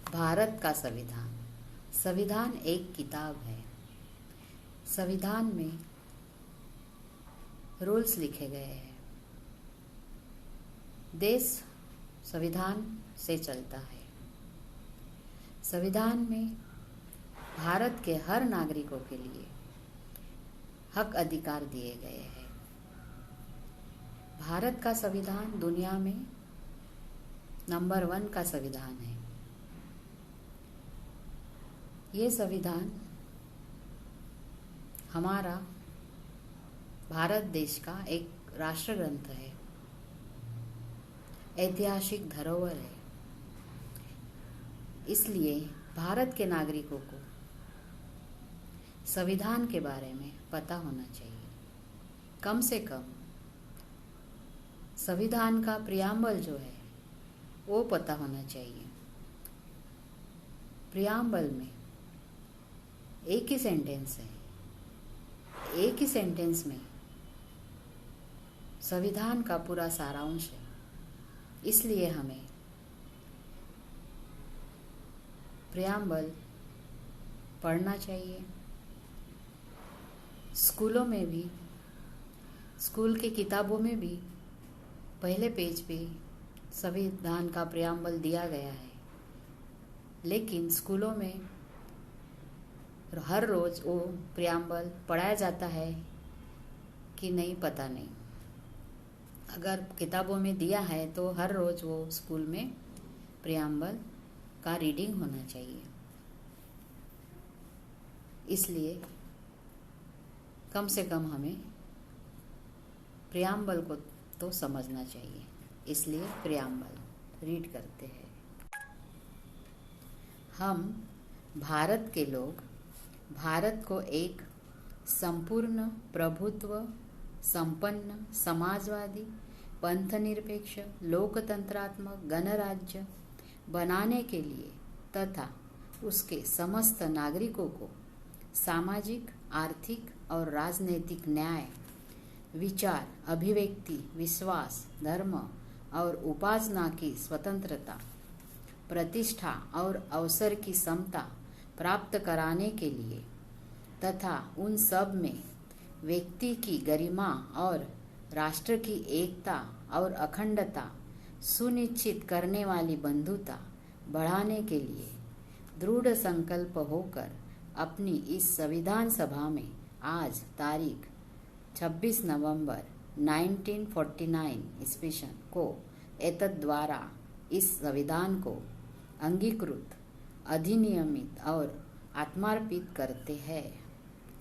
भारत का संविधान। संविधान एक किताब है। संविधान में रूल्स लिखे गए हैं। देश संविधान से चलता है। संविधान में भारत के हर नागरिकों के लिए हक अधिकार दिए गए हैं। भारत का संविधान दुनिया में नंबर 1 का संविधान है। ये संविधान हमारा भारत देश का एक राष्ट्र ग्रंथ है, ऐतिहासिक धरोहर है। इसलिए भारत के नागरिकों को संविधान के बारे में पता होना चाहिए। कम से कम संविधान का प्रियम्बल जो है वो पता होना चाहिए। प्रियम्बल में एक ही सेंटेंस है। एक ही सेंटेंस में संविधान का पूरा सारांश है। इसलिए हमें प्रियम्बल पढ़ना चाहिए। स्कूलों में भी, स्कूल की किताबों में भी पहले पेज पे संविधान का प्रियम्बल दिया गया है। लेकिन स्कूलों में हर रोज वो प्रियम्बल पढ़ाया जाता है कि नहीं, पता नहीं। अगर किताबों में दिया है तो हर रोज वो स्कूल में प्रियम्बल का रीडिंग होना चाहिए। इसलिए कम से कम हमें प्रियम्बल को तो समझना चाहिए। इसलिए प्रियम्बल रीड करते हैं। हम भारत के लोग भारत को एक संपूर्ण प्रभुत्व संपन्न समाजवादी पंथनिरपेक्ष लोकतंत्रात्मक गणराज्य बनाने के लिए तथा उसके समस्त नागरिकों को सामाजिक, आर्थिक और राजनीतिक न्याय, विचार, अभिव्यक्ति, विश्वास, धर्म और उपासना की स्वतंत्रता, प्रतिष्ठा और अवसर की समता प्राप्त कराने के लिए तथा उन सब में व्यक्ति की गरिमा और राष्ट्र की एकता और अखंडता सुनिश्चित करने वाली बंधुता बढ़ाने के लिए दृढ़ संकल्प होकर अपनी इस संविधान सभा में आज तारीख 26 नवंबर 1949 ईस्वी को एतद द्वारा इस संविधान को अंगीकृत, अधिनियमित और आत्मार्पित करते हैं।